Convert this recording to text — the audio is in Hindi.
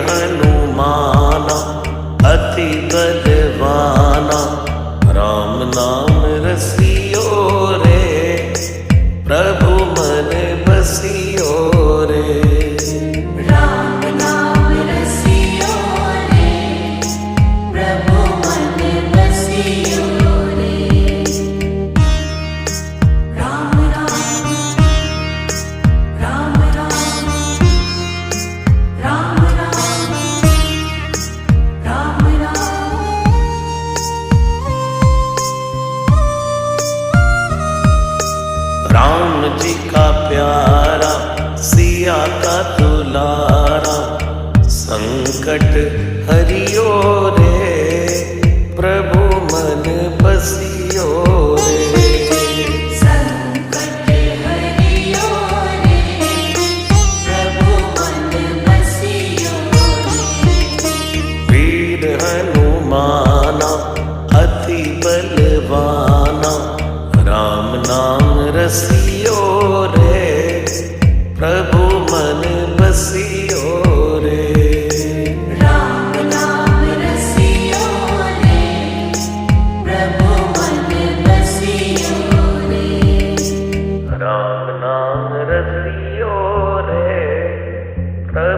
हनुमाना अति बलवाना, राम नाम रसियो रे, प्रभु मन बसियो रे। राम नाम रसियो रे, प्रभु मन बसियो रे। राम राम राम राम राम राम राम राम। राम जी का प्यारा सिया का दुलारा, संकट हरियो रे, प्रभु मन बसियो रे। संकट हरियो रे, प्रभु मन बसियो रे। वीर हनुमाना अति बलवाना, राम नाम रसियो